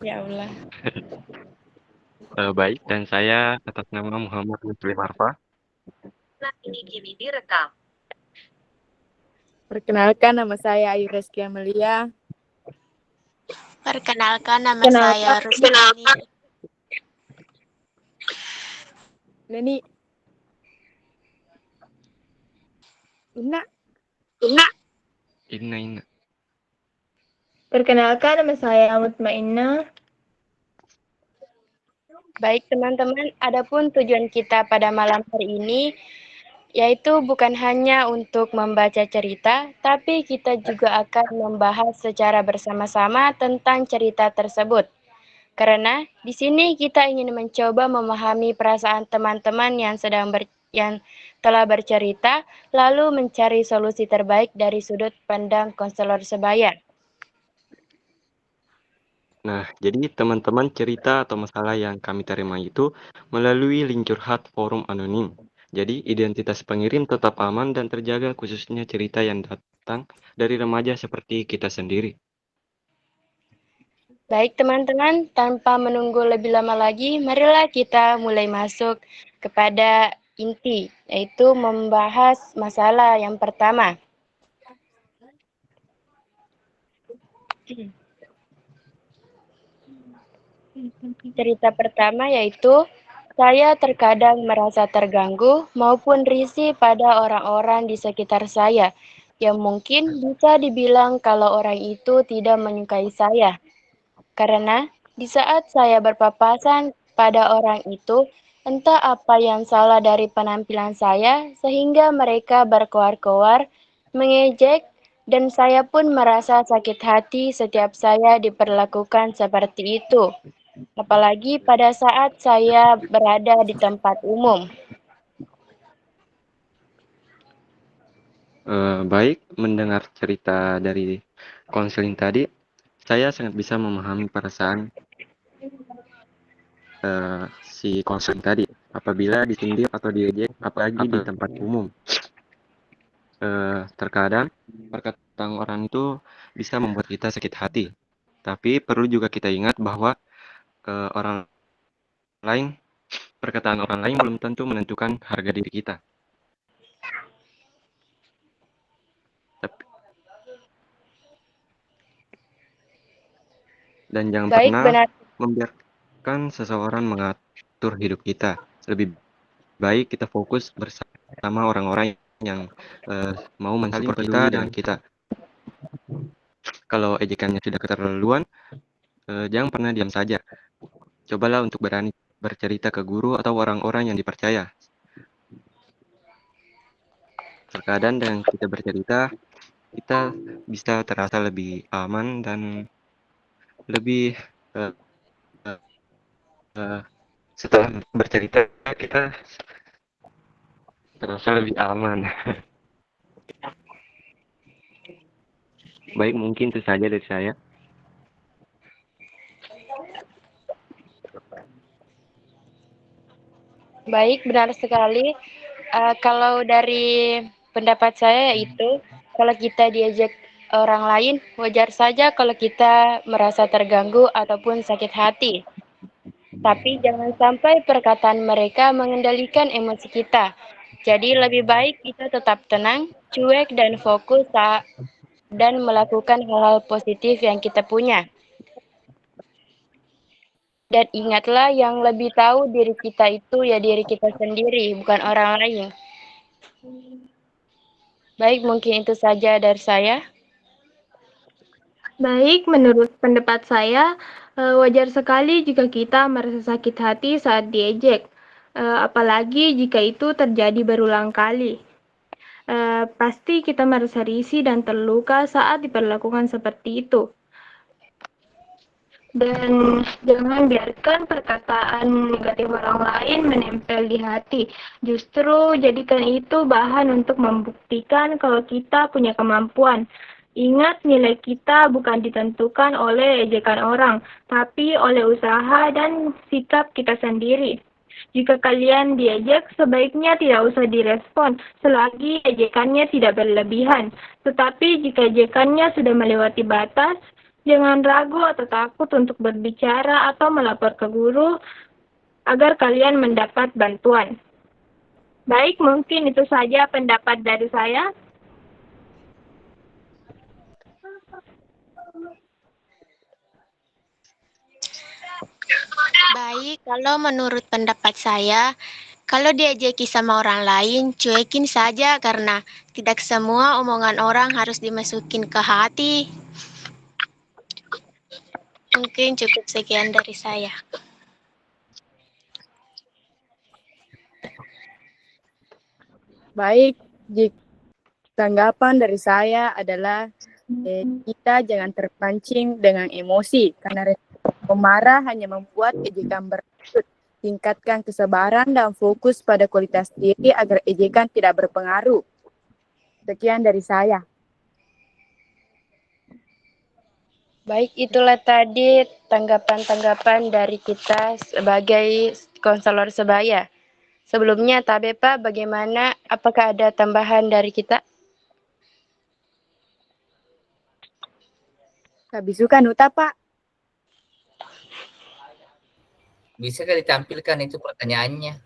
Ya Allah. Baik, dan saya atas nama Muhammad Muslim Arfa. Nah, ini kini direkam. Perkenalkan nama saya Ayu Reski Amelia. Perkenalkan nama saya Rusmini. Nani. Ina. Inna. Perkenalkan nama saya Mutmainnah. Baik teman-teman, adapun tujuan kita pada malam hari ini yaitu bukan hanya untuk membaca cerita, tapi kita juga akan membahas secara bersama-sama tentang cerita tersebut. Karena di sini kita ingin mencoba memahami perasaan teman-teman yang telah bercerita, lalu mencari solusi terbaik dari sudut pandang konselor sebaya. Nah, jadi teman-teman cerita atau masalah yang kami terima itu melalui link curhat forum anonim. Jadi identitas pengirim tetap aman dan terjaga, khususnya cerita yang datang dari remaja seperti kita sendiri. Baik teman-teman, tanpa menunggu lebih lama lagi, marilah kita mulai masuk kepada inti, yaitu membahas masalah yang pertama. Cerita pertama yaitu, saya terkadang merasa terganggu maupun risih pada orang-orang di sekitar saya, yang mungkin bisa dibilang kalau orang itu tidak menyukai saya. Karena di saat saya berpapasan pada orang itu, entah apa yang salah dari penampilan saya, sehingga mereka berkoar-koar, mengejek, dan saya pun merasa sakit hati setiap saya diperlakukan seperti itu. Apalagi pada saat saya berada di tempat umum. Baik, mendengar cerita dari konseling tadi, saya sangat bisa memahami perasaan si konseling tadi apabila disindir atau diejek, apalagi di tempat umum. Terkadang perkataan orang itu bisa membuat kita sakit hati, tapi perlu juga kita ingat bahwa orang lain, perkataan orang lain belum tentu menentukan harga diri kita. Dan jangan pernah membiarkan seseorang mengatur hidup kita. Lebih baik kita fokus bersama orang-orang yang mau mensupport kita dan kita. Kalau ejekannya sudah keterlaluan, jangan pernah diam saja. Cobalah untuk berani bercerita ke guru atau orang-orang yang dipercaya. Terkadang dengan kita bercerita, kita bisa terasa lebih aman dan lebih setelah bercerita kita terasa lebih aman. Baik, mungkin itu saja dari saya. Baik, benar sekali. Kalau dari pendapat saya itu, kalau kita diajak orang lain, wajar saja kalau kita merasa terganggu ataupun sakit hati. Tapi jangan sampai perkataan mereka mengendalikan emosi kita. Jadi lebih baik kita tetap tenang, cuek, dan fokus dan melakukan hal-hal positif yang kita punya. Dan ingatlah yang lebih tahu diri kita itu ya diri kita sendiri, bukan orang lain. Baik, mungkin itu saja dari saya. Baik, menurut pendapat saya, wajar sekali jika kita merasa sakit hati saat diejek, apalagi jika itu terjadi berulang kali. Pasti kita merasa risih dan terluka saat diperlakukan seperti itu. Dan jangan biarkan perkataan negatif orang lain menempel di hati. Justru jadikan itu bahan untuk membuktikan kalau kita punya kemampuan. Ingat, nilai kita bukan ditentukan oleh ejekan orang, tapi oleh usaha dan sikap kita sendiri. Jika kalian diejek, sebaiknya tidak usah direspon selagi ejekannya tidak berlebihan. Tetapi jika ejekannya sudah melewati batas, Jangan ragu atau takut untuk berbicara atau melapor ke guru agar kalian mendapat bantuan. Baik, mungkin itu saja pendapat dari saya. Baik, kalau menurut pendapat saya, kalau diejeki sama orang lain, cuekin saja karena tidak semua omongan orang harus dimasukin ke hati. Mungkin cukup sekian dari saya. Baik, tanggapan dari saya adalah kita jangan terpancing dengan emosi karena pemarah hanya membuat ejekan berlanjut. Tingkatkan kesabaran dan fokus pada kualitas diri agar ejekan tidak berpengaruh. Sekian dari saya. Baik, itulah tadi tanggapan-tanggapan dari kita sebagai konselor sebaya. Sebelumnya, Tabepa, bagaimana? Apakah ada tambahan dari kita? Kabisukan Uta, Pak. Bisa kan ditampilkan itu pertanyaannya?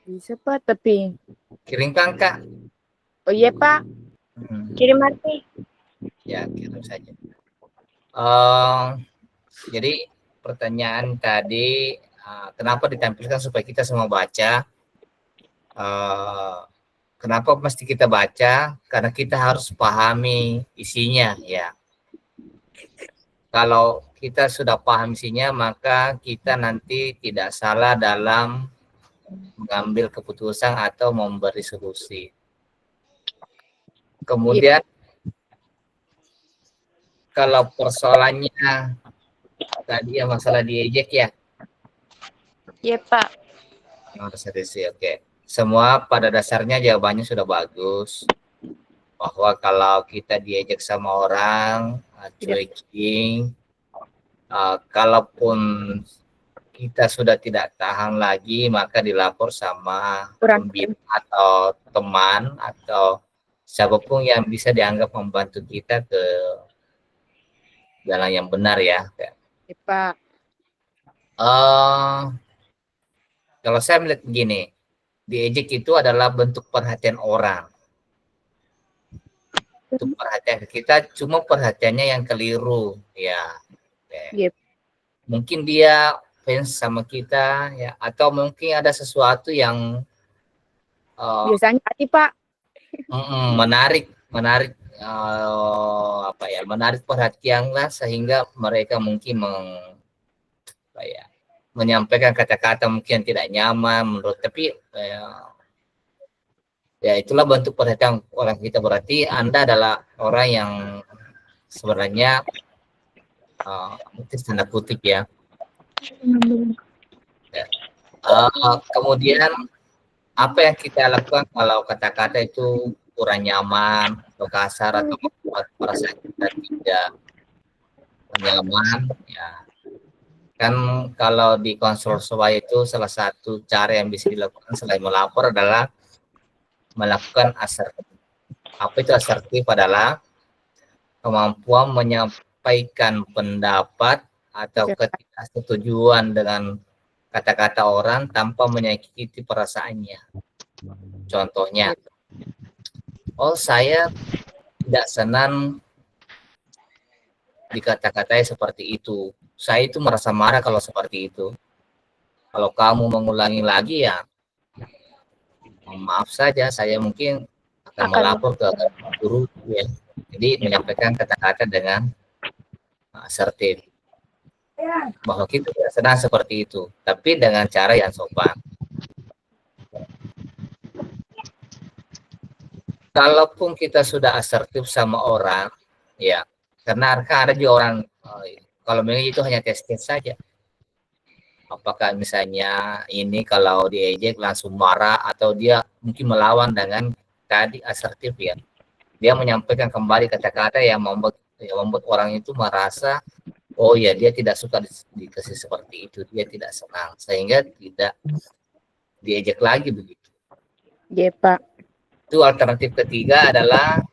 Bisa, Pak, tapi... Kirimkan, Kak. Oh iya, Pak. Kirim hati. Ya, kirim saja. Jadi pertanyaan tadi, kenapa ditampilkan supaya kita semua baca? Kenapa mesti kita baca? Karena kita harus pahami isinya, ya. Kalau kita sudah paham isinya, maka kita nanti tidak salah dalam mengambil keputusan atau memberi solusi. Kemudian, kalau persoalannya tadi ya masalah diejek ya? Iya, Pak. Oke. Semua pada dasarnya jawabannya sudah bagus. Bahwa kalau kita diejek sama orang, cuekin, kalaupun kita sudah tidak tahan lagi, maka dilapor sama pembina atau teman atau siapapun yang bisa dianggap membantu kita ke jalan yang benar ya. Pak. Kalau saya melihat begini, diejek itu adalah bentuk perhatian orang. Untuk perhatian kita, cuma perhatiannya yang keliru ya. Yep. Mungkin dia fans sama kita ya, atau mungkin ada sesuatu yang biasanya hati, Pak. menarik menarik perhatian lah, sehingga mereka mungkin menyampaikan kata-kata mungkin tidak nyaman menurut, tapi ya itulah bentuk perhatian orang kita. Berarti Anda adalah orang yang sebenarnya tanda kutip ya. Kemudian apa yang kita lakukan kalau kata-kata itu kurang nyaman atau kasar atau membuat perasaan kita tidak nyaman ya, kan kalau di konselor sebaya itu salah satu cara yang bisa dilakukan selain melapor adalah melakukan asertif. Apa itu asertif? Adalah kemampuan menyampaikan pendapat atau ketidaksetujuan dengan kata-kata orang tanpa menyakiti perasaannya. Contohnya, saya tidak senang dikata-katai seperti itu. Saya itu merasa marah kalau seperti itu. Kalau kamu mengulangi lagi ya, maaf saja, saya mungkin akan melapor ke guru ya. Jadi menyampaikan kata-kata dengan asertif. Bahwa kita tidak senang seperti itu, tapi dengan cara yang sopan. Kalaupun kita sudah asertif sama orang, ya, karena ada juga orang, kalau memang itu hanya tes saja. Apakah misalnya ini kalau diejek langsung marah, atau dia mungkin melawan dengan tadi asertif ya. Dia menyampaikan kembali kata-kata yang membuat orang itu merasa, oh ya, dia tidak suka dikasih seperti itu, dia tidak senang, sehingga tidak diejek lagi begitu. Iya, Pak. Itu alternatif ketiga adalah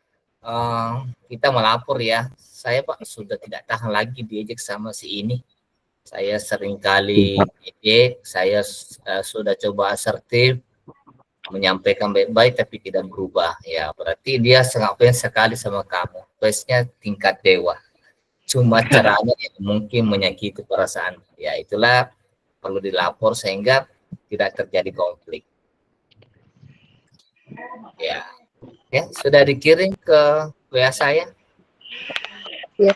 kita melapor ya. Saya Pak sudah tidak tahan lagi diejek sama si ini. Saya sering kali ejek, saya sudah coba asertif, menyampaikan baik-baik tapi tidak berubah. Ya, berarti dia sangat fans sekali sama kamu. Fansnya tingkat dewa. Cuma caranya yang mungkin menyakiti perasaan. Ya, itulah perlu dilapor sehingga tidak terjadi konflik. Ya, sudah dikirim ke WA saya. Ya.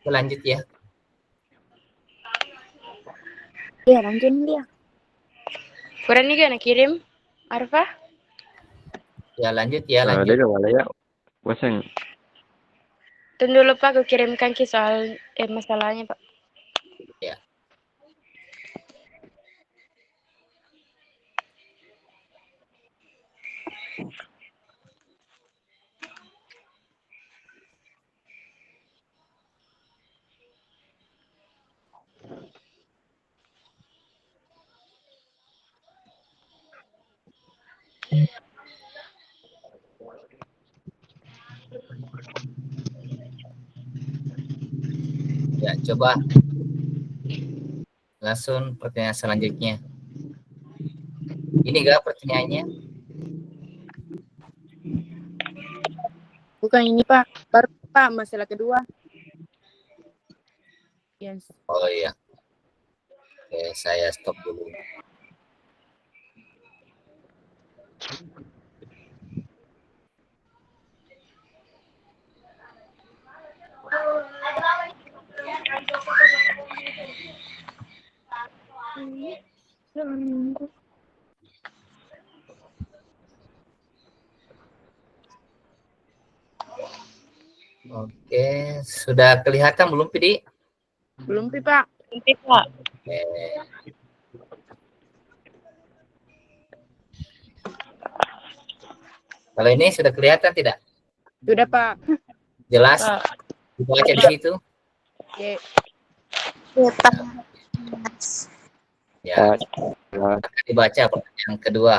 Lanjut ya. Ya, lanjut dia. Kurang nih gak kirim, Arfa? Ya lanjut ya, Ada lanjut. gak wala ya? Waseng. Tunggu dulu Pak, aku kirimkan ke soal masalahnya Pak. Ya. Ya, coba langsung pertanyaan selanjutnya. Ini enggak pertanyaannya? Bukan ini Pak, baru Pak masalah kedua. Yes. Oh iya. Oke, saya stop dulu. Oke, sudah kelihatan belum, Pidi? Belum Pi, Pak. Nanti Pak. Oke. Kalau ini sudah kelihatan tidak? Sudah Pak. Jelas? Pak. Dibaca di situ? Ya. Ya, akan dibaca pertanyaan kedua.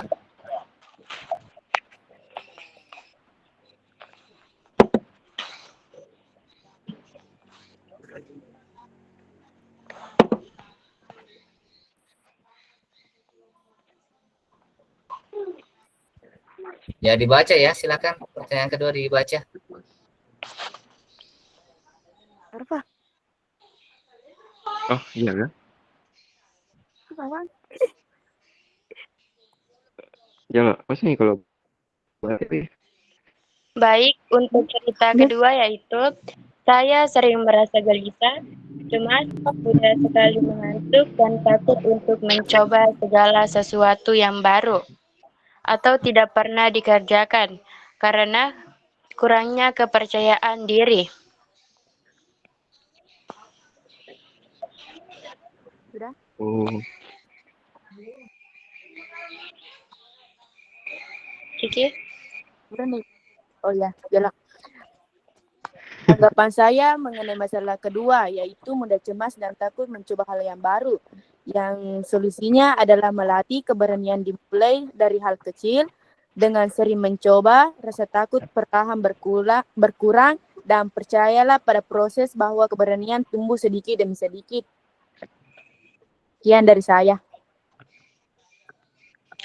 Ya, dibaca ya, silakan. Pertanyaan kedua dibaca. Arfa. Oh iya kan? Apa? Ya nggak, pasti nih kalau berarti Baik, untuk cerita kedua yaitu saya sering merasa gelisah, cemas, mudah sekali mengantuk dan takut untuk mencoba segala sesuatu yang baru atau tidak pernah dikerjakan karena kurangnya kepercayaan diri. oh Kiki? Udah nih. Oh ya, jalan. Tanggapan saya mengenai masalah kedua, yaitu mudah cemas dan takut mencoba hal yang baru. Yang solusinya adalah melatih keberanian dimulai dari hal kecil, dengan sering mencoba, rasa takut perlahan berkurang, dan percayalah pada proses bahwa keberanian tumbuh sedikit demi sedikit. Sekian dari saya.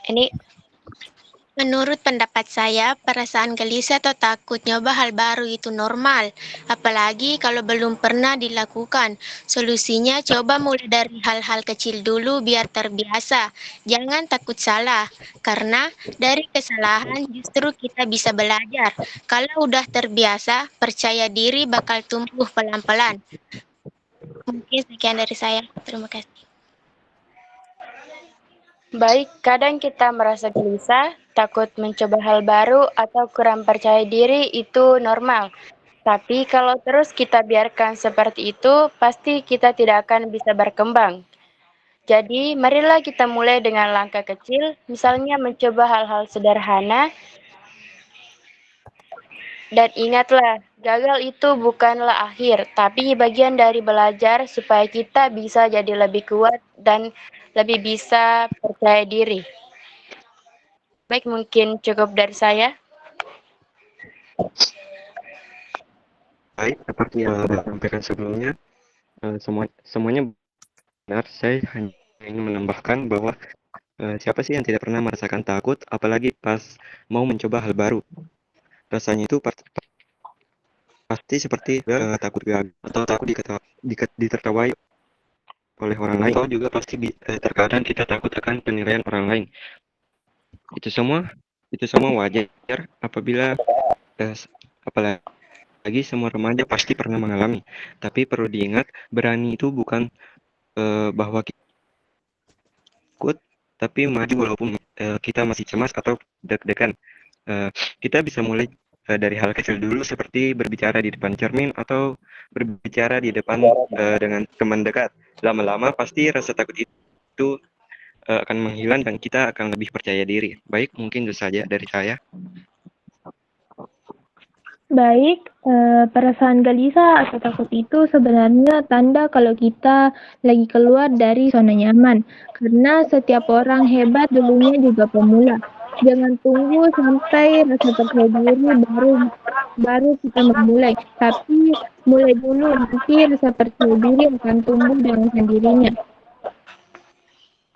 Ini Menurut pendapat saya, perasaan gelisah atau takut nyoba hal baru itu normal, apalagi kalau belum pernah dilakukan. Solusinya coba mulai dari hal-hal kecil dulu biar terbiasa. Jangan takut salah, karena dari kesalahan justru kita bisa belajar. Kalau udah terbiasa, percaya diri bakal tumbuh pelan-pelan. Mungkin sekian dari saya. Terima kasih. baik, kadang kita merasa gelisah, takut mencoba hal baru, atau kurang percaya diri itu normal. Tapi kalau terus kita biarkan seperti itu, pasti kita tidak akan bisa berkembang. Jadi, marilah kita mulai dengan langkah kecil, misalnya mencoba hal-hal sederhana. Dan ingatlah, gagal itu bukanlah akhir, tapi bagian dari belajar supaya kita bisa jadi lebih kuat dan lebih bisa percaya diri. Baik, mungkin cukup dari saya. Baik, seperti yang sudah sampaikan sebelumnya, semuanya benar. Saya hanya ingin menambahkan bahwa siapa sih yang tidak pernah merasakan takut, apalagi pas mau mencoba hal baru. Rasanya itu pasti seperti takut gagal atau takut ditertawai oleh orang lain, atau juga pasti terkadang kita takut akan penilaian orang lain. Itu semua wajar apabila apalagi semua remaja pasti pernah mengalami. Tapi perlu diingat, berani itu bukan bahwa kita takut, tapi maju walaupun kita masih cemas atau deg-degan. Kita bisa mulai dari hal kecil dulu, seperti berbicara di depan cermin atau berbicara di depan dengan teman dekat. Lama-lama pasti rasa takut itu akan menghilang dan kita akan lebih percaya diri. Baik, mungkin itu saja dari saya. Baik, perasaan gelisah atau takut itu sebenarnya tanda kalau kita lagi keluar dari zona nyaman. Karena setiap orang hebat dulunya juga pemula. Jangan tunggu sampai rasa percaya diri baru kita memulai. Tapi mulai dulu, nanti rasa percaya diri akan tumbuh dengan sendirinya.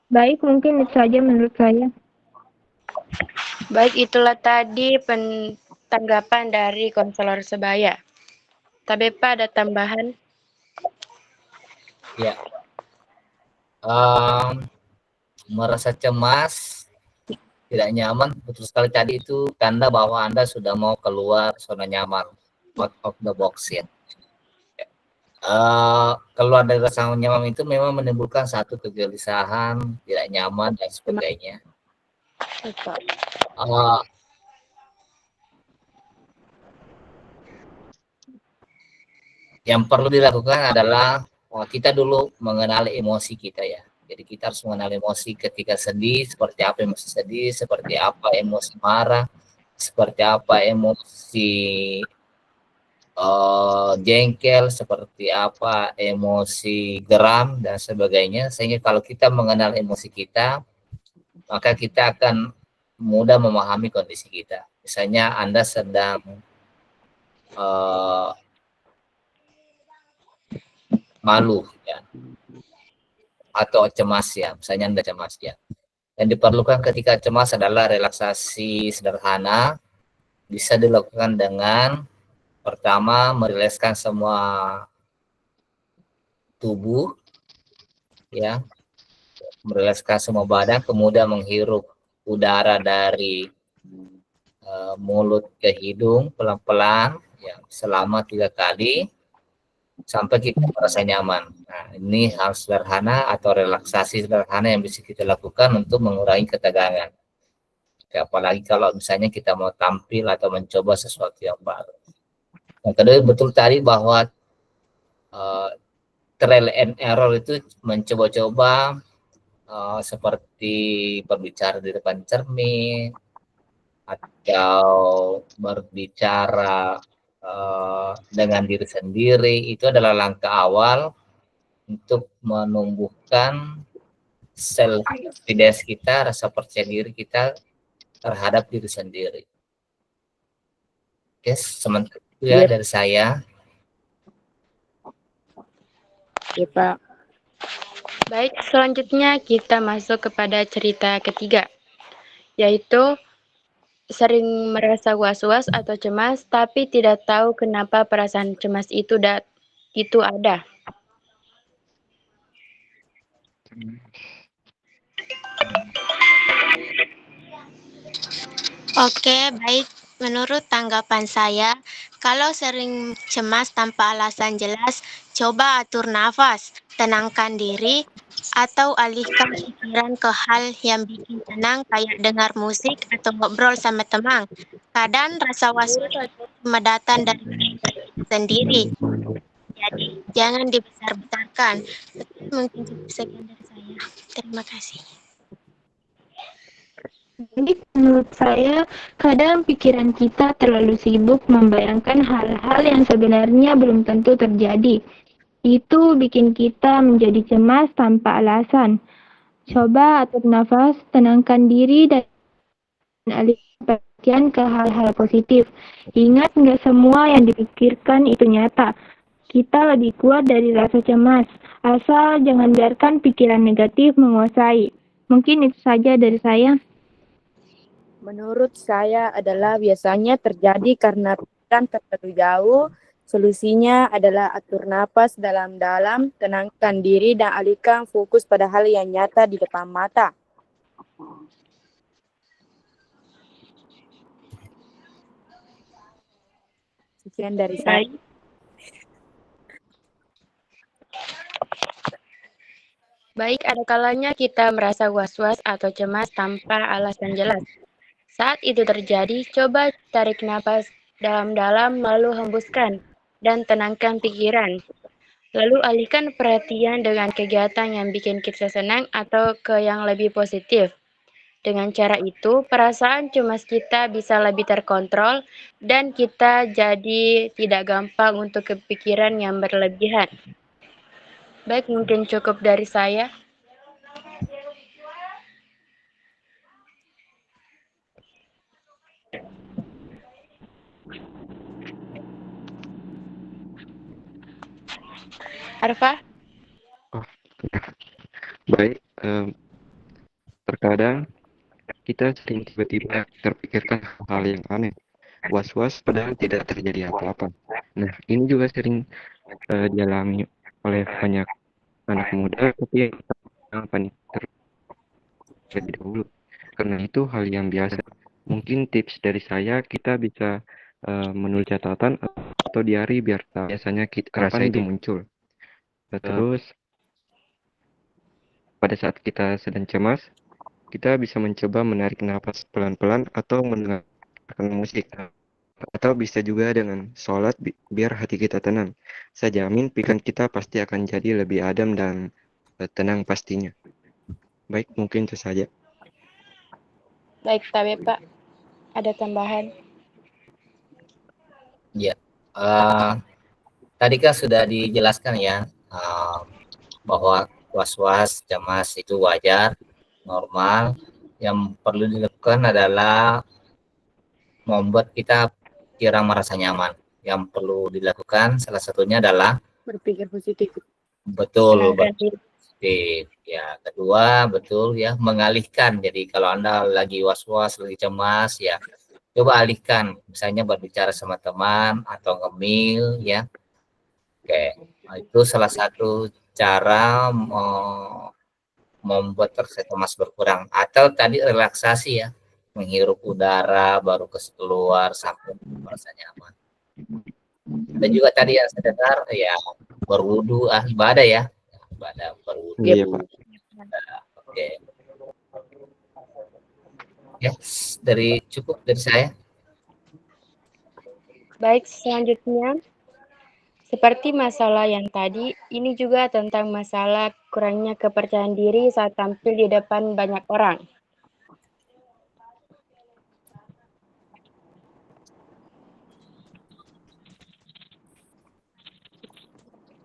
Baik, mungkin itu saja menurut saya. Baik, itulah tadi tanggapan dari konselor sebaya. Tabepa ada tambahan? Ya. Merasa cemas, tidak nyaman, betul sekali tadi itu tanda bahwa Anda sudah mau keluar zona nyaman, out of the box ya. Keluar dari rasa nyaman itu memang menimbulkan satu kegelisahan, tidak nyaman dan sebagainya. Yang perlu dilakukan adalah kita dulu mengenali emosi kita ya. Jadi kita harus mengenali emosi ketika sedih, seperti apa emosi sedih, seperti apa emosi marah, seperti apa emosi jengkel, seperti apa emosi geram dan sebagainya. Sehingga kalau kita mengenal emosi kita, maka kita akan mudah memahami kondisi kita. Misalnya Anda sedang malu ya, atau cemas ya, misalnya Anda cemas ya. Yang diperlukan ketika cemas adalah relaksasi sederhana, bisa dilakukan dengan pertama merilekskan semua tubuh ya, merilekskan semua badan, kemudian menghirup udara dari mulut ke hidung pelan-pelan ya, selama 3 kali sampai kita merasa nyaman. Nah, ini hal sederhana atau relaksasi sederhana yang bisa kita lakukan untuk mengurangi ketegangan. Ya, apalagi kalau misalnya kita mau tampil atau mencoba sesuatu yang baru. Yang kedua, betul tadi bahwa trial and error itu mencoba-coba seperti berbicara di depan cermin atau berbicara dengan diri sendiri, itu adalah langkah awal untuk menumbuhkan self confidence kita, rasa percaya diri kita terhadap diri sendiri. Oke, sementara itu ya dari saya. Ya, Pak. Baik, selanjutnya kita masuk kepada cerita ketiga, yaitu sering merasa was-was atau cemas, tapi tidak tahu kenapa perasaan cemas itu ada. Oke, baik. Menurut tanggapan saya, kalau sering cemas tanpa alasan jelas, coba atur nafas, tenangkan diri, atau alihkan pikiran ke hal yang bikin tenang kayak dengar musik atau ngobrol sama teman. Kadang rasa was-was cuma datang dari diri sendiri. Jadi, jangan dibesar-besarkan. Mungkin cukup sekian dari saya. Terima kasih. Jadi menurut saya, kadang pikiran kita terlalu sibuk membayangkan hal-hal yang sebenarnya belum tentu terjadi. Itu bikin kita menjadi cemas tanpa alasan. Coba atur nafas, tenangkan diri, dan alihkan perhatian ke hal-hal positif. Ingat, nggak semua yang dipikirkan itu nyata. Kita lebih kuat dari rasa cemas, asal jangan biarkan pikiran negatif menguasai. Mungkin itu saja dari saya. Menurut saya adalah biasanya terjadi karena pikiran terlalu jauh. Solusinya adalah atur napas dalam-dalam, tenangkan diri dan alihkan fokus pada hal yang nyata di depan mata. Sekian dari saya. Baik. Baik, ada kalanya kita merasa was-was atau cemas tanpa alasan jelas. Saat itu terjadi, coba tarik napas dalam-dalam lalu hembuskan dan tenangkan pikiran. Lalu alihkan perhatian dengan kegiatan yang bikin kita senang atau ke yang lebih positif. Dengan cara itu, perasaan cemas kita bisa lebih terkontrol dan kita jadi tidak gampang untuk kepikiran yang berlebihan. Baik, mungkin cukup dari saya. Arfa? Baik, terkadang kita sering tiba-tiba terpikirkan hal yang aneh, was-was padahal tidak terjadi apa-apa. Nah, ini juga sering dialami oleh banyak anak muda, tapi yang panik terlebih dahulu. Karena itu hal yang biasa. Mungkin tips dari saya, kita bisa menulis catatan atau diary biar tahu biasanya rasa itu muncul. Terus pada saat kita sedang cemas, kita bisa mencoba menarik napas pelan-pelan atau mendengarkan musik. Atau bisa juga dengan sholat biar hati kita tenang. Saya jamin pikiran kita pasti akan jadi lebih adem dan tenang pastinya. Baik, mungkin itu saja. Baik, tapi Pak, ada tambahan? Ya, tadi kan sudah dijelaskan ya bahwa was-was, cemas itu wajar, normal. Yang perlu dilakukan adalah membuat kita kira merasa nyaman. Yang perlu dilakukan salah satunya adalah Berpikir positif. betul Tenangkan diri. positif. Ya, kedua betul ya mengalihkan. Jadi kalau Anda lagi was-was, lagi cemas ya, coba alihkan. Misalnya berbicara sama teman atau ngemil ya. Oke, itu salah satu cara membuat rasa cemas berkurang. Atau tadi relaksasi ya, menghirup udara baru keluar sampai merasa nyaman. Dan juga tadi yang saya dengar ya berwudu, ibadah ya, ibadah berwudu. Iya, Pak. Oke. Ya, cukup dari saya. Baik, selanjutnya. Seperti masalah yang tadi, ini juga tentang masalah kurangnya kepercayaan diri saat tampil di depan banyak orang.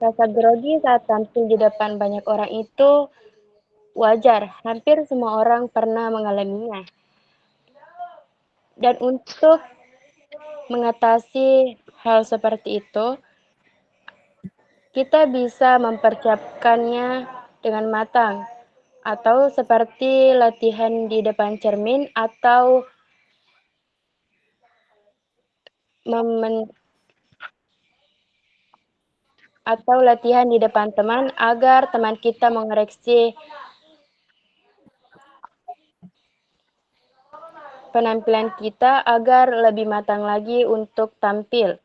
Rasa grogi saat tampil di depan banyak orang itu wajar, hampir semua orang pernah mengalaminya. Dan untuk mengatasi hal seperti itu, kita bisa mempersiapkannya dengan matang, atau seperti latihan di depan cermin, atau latihan di depan teman agar teman kita mengoreksi penampilan kita agar lebih matang lagi untuk tampil.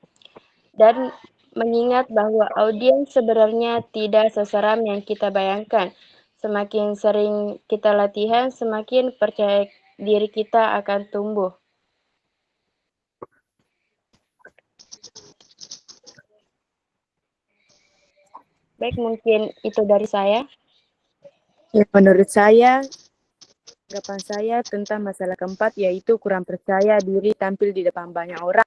Dan mengingat bahwa audiens sebenarnya tidak seseram yang kita bayangkan. Semakin sering kita latihan, semakin percaya diri kita akan tumbuh. Baik, mungkin itu dari saya. Ya, menurut saya, anggapan saya tentang masalah keempat yaitu kurang percaya diri tampil di depan banyak orang.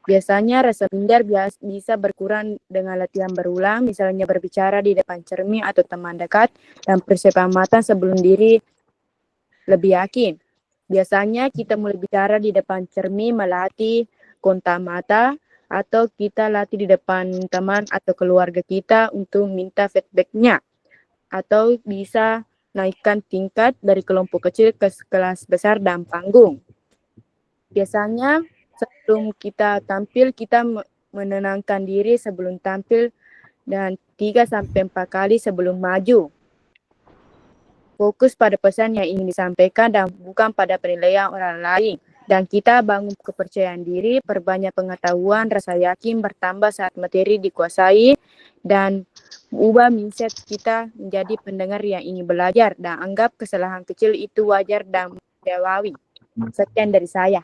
Biasanya rasa minder bisa berkurang dengan latihan berulang, misalnya berbicara di depan cermin atau teman dekat, dan persiapan matang sebelum diri lebih yakin. Biasanya kita mulai bicara di depan cermin melatih kontak mata, atau kita latih di depan teman atau keluarga kita untuk minta feedback-nya. Atau bisa naikkan tingkat dari kelompok kecil ke kelas besar dan panggung. Biasanya sebelum kita tampil, kita menenangkan diri sebelum tampil dan 3-4 kali sebelum maju. Fokus pada pesan yang ingin disampaikan dan bukan pada penilaian orang lain. Dan kita bangun kepercayaan diri, perbanyak pengetahuan, rasa yakin bertambah saat materi dikuasai, dan ubah mindset kita menjadi pendengar yang ingin belajar, dan anggap kesalahan kecil itu wajar dan manusiawi. Sekian dari saya.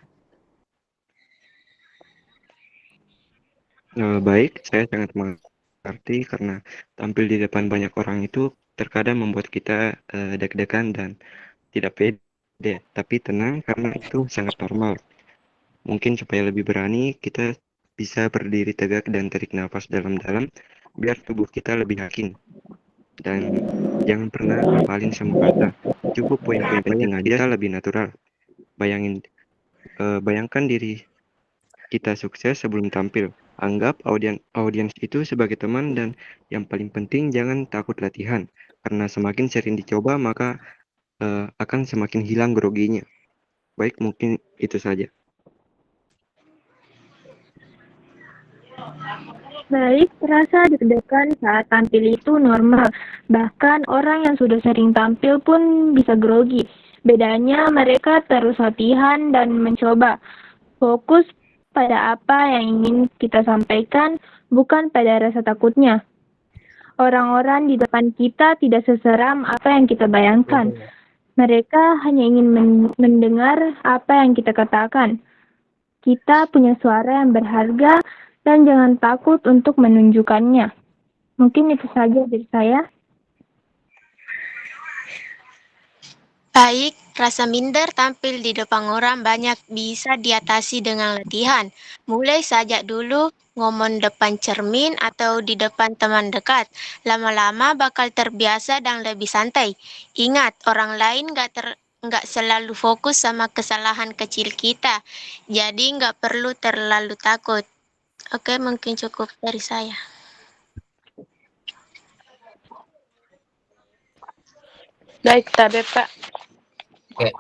Baik, saya sangat mengerti karena tampil di depan banyak orang itu terkadang membuat kita deg-degan dan tidak pede, tapi tenang karena itu sangat normal. Mungkin supaya lebih berani, kita bisa berdiri tegak dan tarik nafas dalam-dalam biar tubuh kita lebih yakin. Dan jangan pernah hafalin semua kata. Cukup poin-poin penting aja, lebih natural. Bayangkan diri kita sukses sebelum tampil. Anggap audiens itu sebagai teman, dan yang paling penting jangan takut latihan. Karena semakin sering dicoba, maka akan semakin hilang groginya. Baik, mungkin itu saja. Baik, rasa deg-degan saat tampil itu normal. Bahkan orang yang sudah sering tampil pun bisa grogi. Bedanya mereka terus latihan dan mencoba. Fokus pada apa yang ingin kita sampaikan, bukan pada rasa takutnya. Orang-orang di depan kita tidak seseram apa yang kita bayangkan. Mereka hanya ingin mendengar apa yang kita katakan. Kita punya suara yang berharga dan jangan takut untuk menunjukkannya. Mungkin itu saja dari saya. Baik, rasa minder tampil di depan orang banyak bisa diatasi dengan latihan. Mulai saja dulu ngomong depan cermin atau di depan teman dekat. Lama-lama bakal terbiasa dan lebih santai. Ingat, orang lain nggak selalu fokus sama kesalahan kecil kita. Jadi nggak perlu terlalu takut. Oke, mungkin cukup dari saya. Baik, Tabe, Pak. Oke.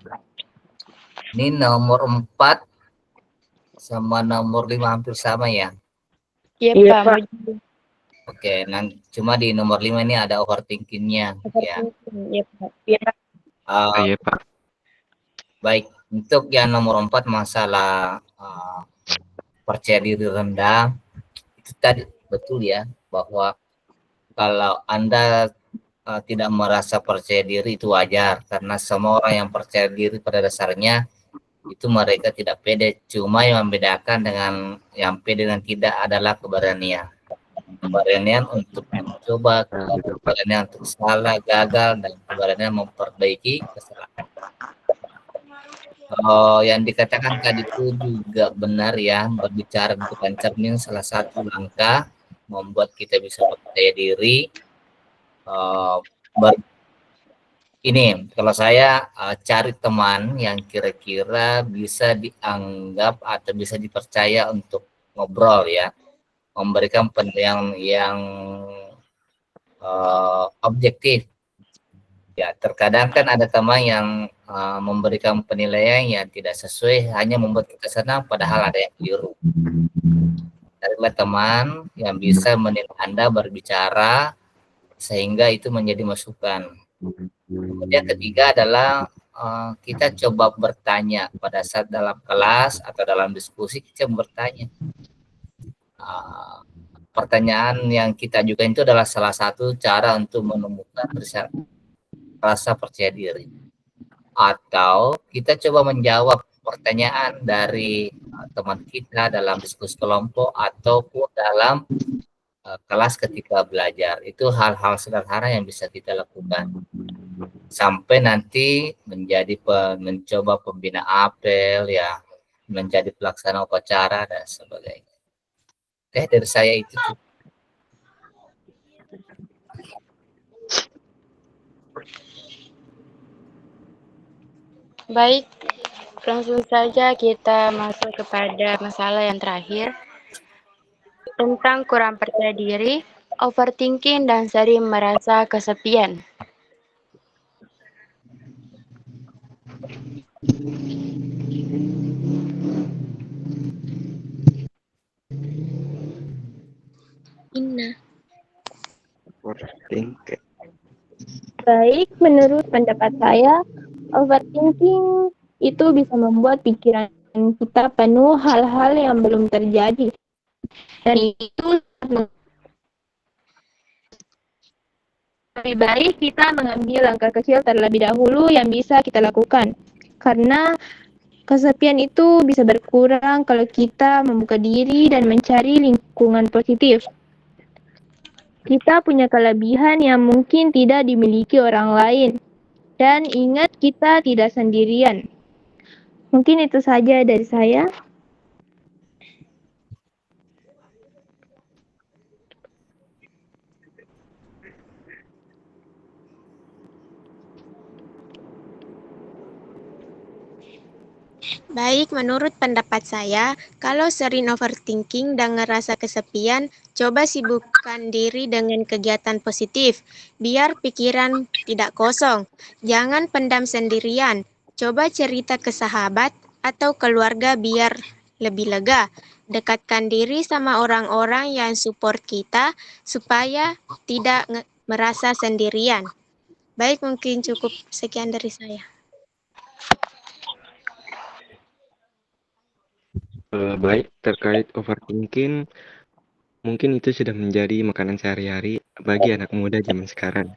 Ini nomor 4 sama nomor 5 hampir sama ya. Iya, Pak. Oke, cuma di nomor 5 ini ada overthinkingnya. Ya. Iya, Pak. Iya, Pak. Iya, Pak. Baik, untuk yang nomor 4 masalah percaya diri rendah, itu tadi betul ya, bahwa kalau Anda tidak merasa percaya diri itu wajar, karena semua orang yang percaya diri pada dasarnya itu mereka tidak pede. Cuma yang membedakan dengan yang pede dan tidak adalah keberanian. Keberanian untuk mencoba, keberanian untuk salah, gagal, dan keberanian memperbaiki kesalahan. Yang dikatakan tadi itu juga benar ya, berbicara di depan cermin salah satu langkah membuat kita bisa percaya diri. Ini kalau saya cari teman yang kira-kira bisa dianggap atau bisa dipercaya untuk ngobrol ya, memberikan penilaian yang objektif ya. Terkadang kan ada teman yang memberikan penilaian yang tidak sesuai, hanya membuat kita senang padahal ada yang keliru. Carilah teman yang bisa menilai Anda berbicara sehingga itu menjadi masukan. Kemudian ketiga adalah kita coba bertanya pada saat dalam kelas atau dalam diskusi, kita bertanya. Pertanyaan yang kita ajukan itu adalah salah satu cara untuk menemukan rasa percaya diri. Atau kita coba menjawab pertanyaan dari teman kita dalam diskusi kelompok ataupun dalam kelas ketika belajar. Itu hal-hal sederhana yang bisa kita lakukan sampai nanti mencoba pembina apel ya, menjadi pelaksana upacara dan sebagainya. Oke, dari saya itu. Baik, langsung saja kita masuk kepada masalah yang terakhir tentang kurang percaya diri, overthinking, dan sering merasa kesepian. Inna. Overthinking. Baik, menurut pendapat saya, overthinking itu bisa membuat pikiran kita penuh hal-hal yang belum terjadi. Dan itu lebih baik kita mengambil langkah kecil terlebih dahulu yang bisa kita lakukan. Karena kesepian itu bisa berkurang kalau kita membuka diri dan mencari lingkungan positif. Kita punya kelebihan yang mungkin tidak dimiliki orang lain. Dan ingat, kita tidak sendirian. Mungkin itu saja dari saya. Baik, menurut pendapat saya, kalau sering overthinking dan ngerasa kesepian, coba sibukkan diri dengan kegiatan positif, biar pikiran tidak kosong. Jangan pendam sendirian, coba cerita ke sahabat atau keluarga biar lebih lega. Dekatkan diri sama orang-orang yang support kita supaya tidak merasa sendirian. Baik, mungkin cukup sekian dari saya. Baik, terkait overthinking, mungkin itu sudah menjadi makanan sehari-hari bagi anak muda zaman sekarang.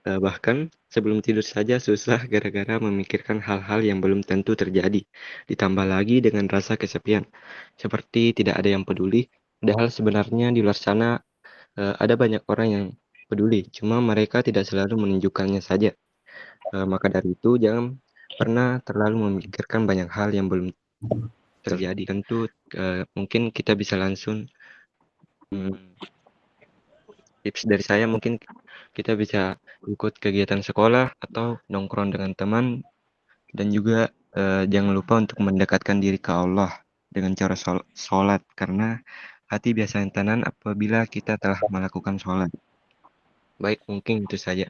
Bahkan sebelum tidur saja susah gara-gara memikirkan hal-hal yang belum tentu terjadi. Ditambah lagi dengan rasa kesepian, seperti tidak ada yang peduli. Padahal sebenarnya di luar sana ada banyak orang yang peduli, cuma mereka tidak selalu menunjukkannya saja. Maka dari itu jangan pernah terlalu memikirkan banyak hal yang belum terjadi. Tentu mungkin kita bisa langsung tips dari saya, mungkin kita bisa ikut kegiatan sekolah atau nongkrong dengan teman, dan juga jangan lupa untuk mendekatkan diri ke Allah dengan cara sholat, karena hati biasanya tenang apabila kita telah melakukan sholat. Baik, mungkin itu saja.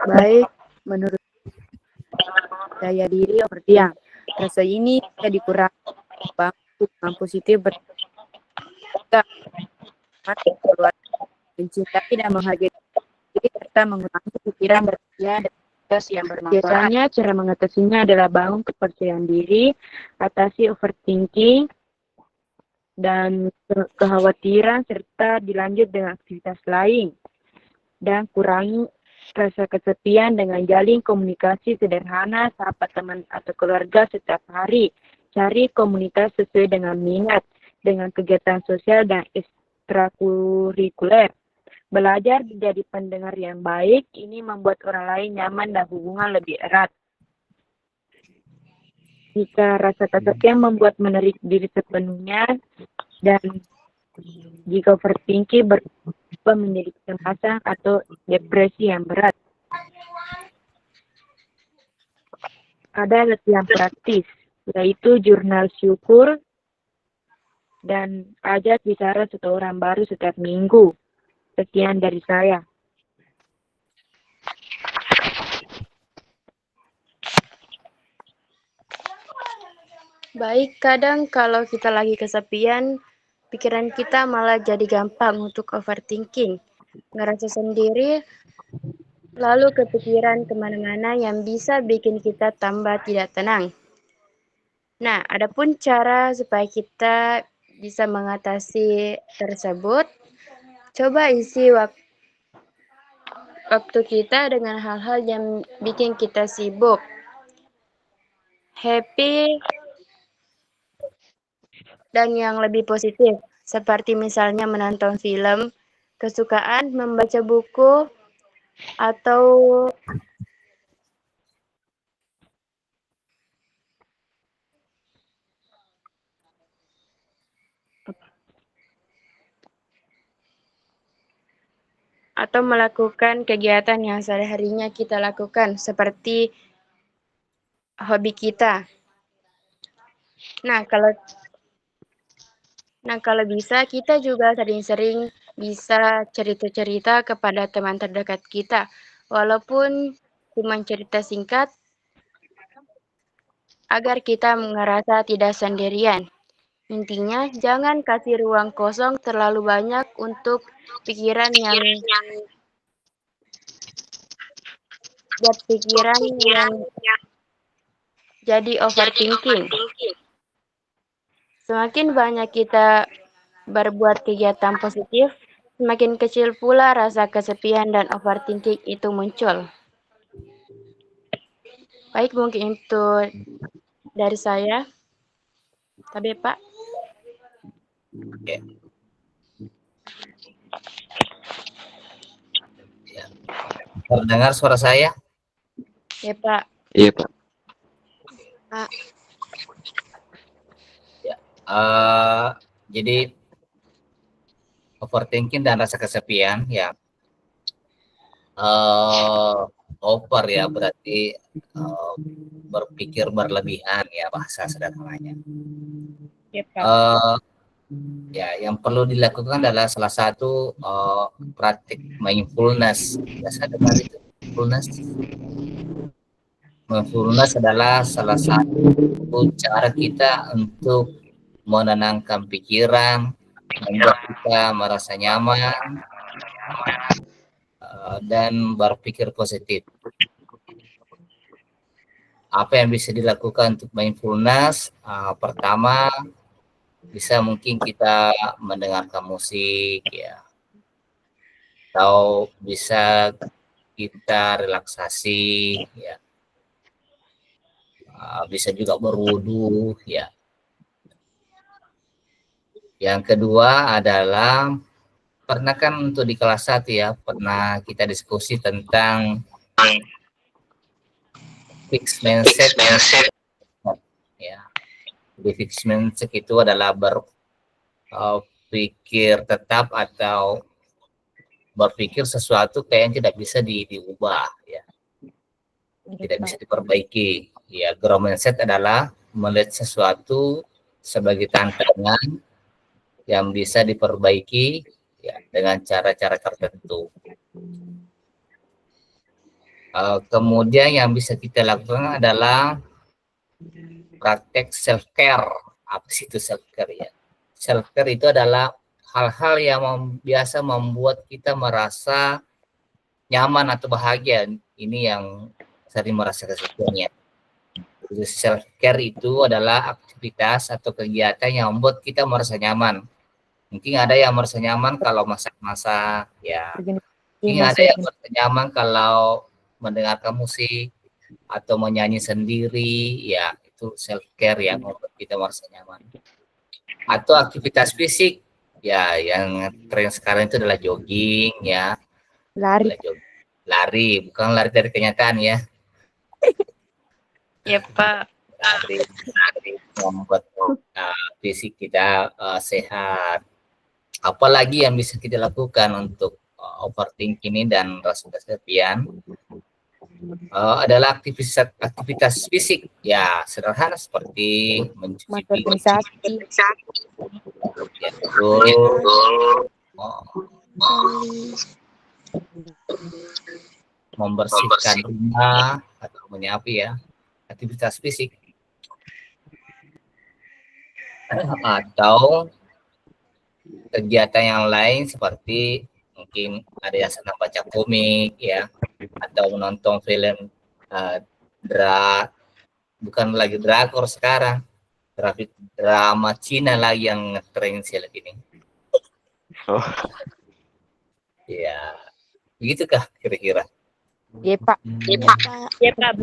Baik, menurut daya diri overthinking. Rasa ini bisa dikurangi dengan positif berkata mencintai dan menghargai diri serta mengurangi pikiran berlebihan dan stres yang bermanfaat. Biasanya cara mengatasinya adalah bangun kepercayaan diri, atasi overthinking dan kekhawatiran serta dilanjut dengan aktivitas lain, dan kurangi rasa kesepian dengan jalin komunikasi sederhana, sahabat, teman, atau keluarga setiap hari. Cari komunitas sesuai dengan minat, dengan kegiatan sosial dan ekstrakurikuler. Belajar menjadi pendengar yang baik, ini membuat orang lain nyaman dan hubungan lebih erat. Jika rasa kesepian membuat menarik diri sepenuhnya, dan jika overthinking berubah menjadi kecemasan atau depresi yang berat. Ada latihan praktis, yaitu jurnal syukur dan ajak bicara satu orang baru setiap minggu. Sekian dari saya. Baik, kadang kalau kita lagi kesepian, pikiran kita malah jadi gampang untuk overthinking. Ngerasa sendiri, lalu kepikiran kemana-mana yang bisa bikin kita tambah tidak tenang. Nah, adapun cara supaya kita bisa mengatasi tersebut, coba isi waktu kita dengan hal-hal yang bikin kita sibuk, happy, dan yang lebih positif, seperti misalnya menonton film kesukaan, membaca buku, atau atau melakukan kegiatan yang sehari-harinya kita lakukan seperti hobi kita. Nah, kalau bisa kita juga sering-sering bisa cerita-cerita kepada teman terdekat kita. Walaupun cuma cerita singkat, agar kita merasa tidak sendirian. Intinya, jangan kasih ruang kosong terlalu banyak untuk pikiran yang jadi overthinking. Semakin banyak kita berbuat kegiatan positif, semakin kecil pula rasa kesepian dan overthinking itu muncul. Baik, mungkin itu dari saya. Tapi Pak. Oke. Ya. Terdengar suara saya? Ya Pak. Iya, Pak. Ya. Jadi overthinking dan rasa kesepian ya. Over ya berarti berpikir berlebihan ya bahasa sederhananya. Ya Pak. Ya, yang perlu dilakukan adalah salah satu praktik mindfulness. Biasa dengar itu mindfulness. Mindfulness adalah salah satu cara kita untuk menenangkan pikiran, membuat kita merasa nyaman dan berpikir positif. Apa yang bisa dilakukan untuk mindfulness? Pertama, bisa mungkin kita mendengarkan musik ya, atau bisa kita relaksasi ya, bisa juga berwudu ya. Yang kedua adalah pernah kan untuk di kelas 1 ya, pernah kita diskusi tentang fixed mindset ya. Jadi fixed mindset itu adalah berpikir tetap atau berpikir sesuatu kayak yang tidak bisa diubah ya, tidak bisa diperbaiki ya. Growth mindset adalah melihat sesuatu sebagai tantangan yang bisa diperbaiki ya dengan cara-cara tertentu. Kemudian yang bisa kita lakukan adalah praktek self care. Apa sih itu self care ya? Self care itu adalah hal-hal yang biasa membuat kita merasa nyaman atau bahagia. Ini yang sering merasa kesepian. Self care itu adalah aktivitas atau kegiatan yang membuat kita merasa nyaman. Mungkin ada yang merasa nyaman kalau masak-masak ya. Mungkin ada yang merasa nyaman kalau mendengarkan musik atau menyanyi sendiri ya. Itu self care yang membuat kita merasa nyaman. Atau aktivitas fisik ya, yang tren sekarang itu adalah jogging ya. Lari, bukan lari dari kenyataan ya. Ya Pak. Lari membuat fisik kita sehat. Apalagi yang bisa kita lakukan untuk overthinking ini dan rasa kesepian adalah aktivitas fisik ya, sederhana seperti mencuci piring ya, membersihkan rumah atau menyapu ya, aktivitas fisik. Atau kegiatan yang lain seperti mungkin ada yang senang baca komik ya, atau menonton film bukan lagi drakor sekarang, drama Cina lagi yang ngetren silat ini. Oh. Ya, begitukah kira-kira? Iya Pak. Ya Pak.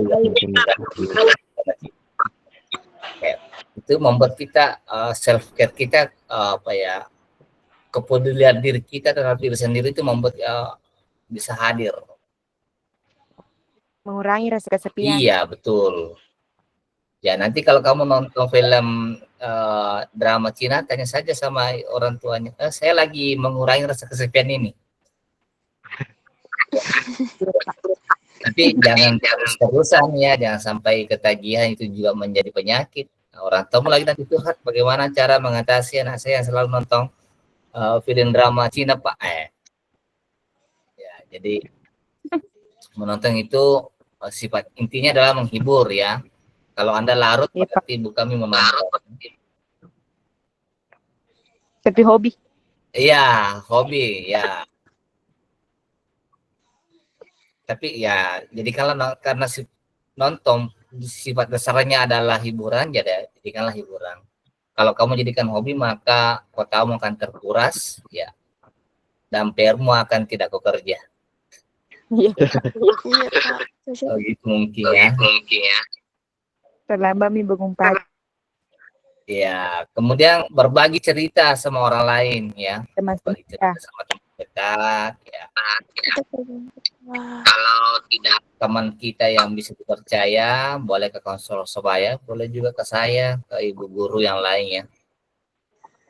Itu membuat kita self care kita kepedulian diri kita terhadap diri sendiri itu membuat bisa hadir. Mengurangi rasa kesepian. Iya, betul. Ya, nanti kalau kamu nonton film drama Cina, tanya saja sama orang tuanya, saya lagi mengurangi rasa kesepian ini. Tapi jangan terus-terusan ya, jangan sampai ketagihan itu juga menjadi penyakit. Nah, orang tua lagi nanti curhat bagaimana cara mengatasi anak saya yang selalu nonton film drama Cina, Pak. Ya, jadi menonton itu sifat intinya adalah menghibur ya. Kalau Anda larut, Iya, Pak. berarti ibu kami menonton. Tapi hobi. Iya, hobi ya. Tapi ya, jadi kalau karena nonton sifat dasarnya adalah hiburan, jadikanlah hiburan. Kalau kamu jadikan hobi, maka otakmu akan terkuras, ya, dan PR-mu akan tidak kau kerja. Iya. Iya, Pak. Oh, gitu mungkin ya. Terlambat mi bangun pagi. Ya, kemudian berbagi cerita sama orang lain, ya. Teman-teman. Berbagi cerita sama teman dekat, ya. Wah. Kalau tidak teman kita yang bisa dipercaya, boleh ke konselor sebaya, boleh juga ke saya, ke ibu guru yang lain ya.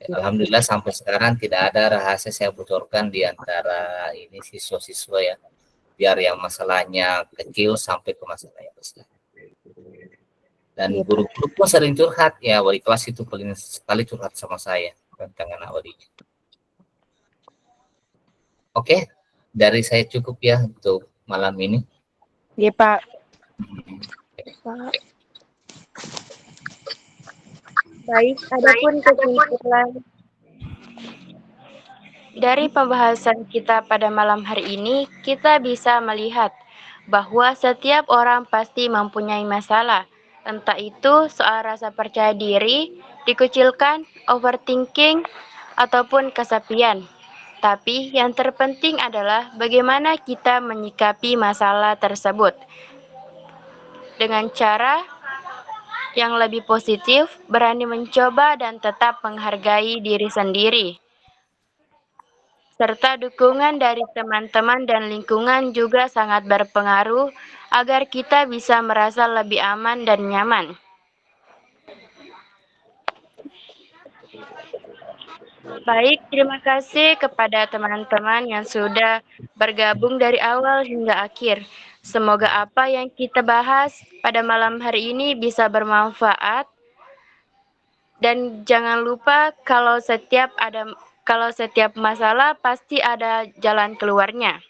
Alhamdulillah sampai sekarang tidak ada rahasia saya bocorkan di antara ini siswa-siswa ya. Biar yang masalahnya kecil sampai ke masalah yang besar. Dan guru-guru pun sering curhat ya, wali kelas itu paling sekali curhat sama saya tentang anak walinya. Oke. Dari saya cukup ya untuk malam ini. Iya, Pak. Baik, adapun kesimpulan dari pembahasan kita pada malam hari ini, kita bisa melihat bahwa setiap orang pasti mempunyai masalah. Entah itu soal rasa percaya diri, dikucilkan, overthinking, ataupun kesepian. Tapi yang terpenting adalah bagaimana kita menyikapi masalah tersebut dengan cara yang lebih positif, berani mencoba dan tetap menghargai diri sendiri. Serta dukungan dari teman-teman dan lingkungan juga sangat berpengaruh agar kita bisa merasa lebih aman dan nyaman. Baik, terima kasih kepada teman-teman yang sudah bergabung dari awal hingga akhir. Semoga apa yang kita bahas pada malam hari ini bisa bermanfaat. Dan jangan lupa kalau setiap masalah pasti ada jalan keluarnya.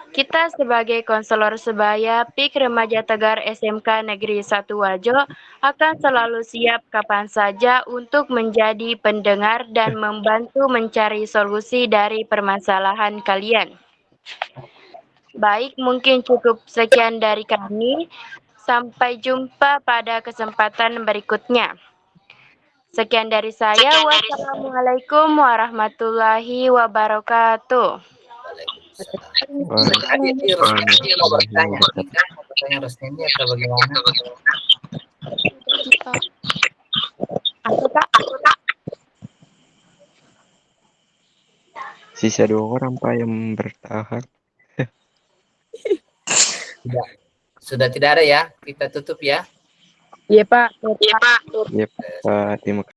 Kita sebagai konselor sebaya PIK Remaja Tegar SMK Negeri 1 Wajo akan selalu siap kapan saja untuk menjadi pendengar dan membantu mencari solusi dari permasalahan kalian. Baik, mungkin cukup sekian dari kami. Sampai jumpa pada kesempatan berikutnya. Sekian dari saya. Wassalamualaikum warahmatullahi wabarakatuh. Mau bertanya, pertanyaan resmi atau bagaimana? Sisa 2 orang Pak yang bertahan. Sudah tidak ada ya, kita tutup ya. Iya, Pak. Yep, Pak, terima kasih.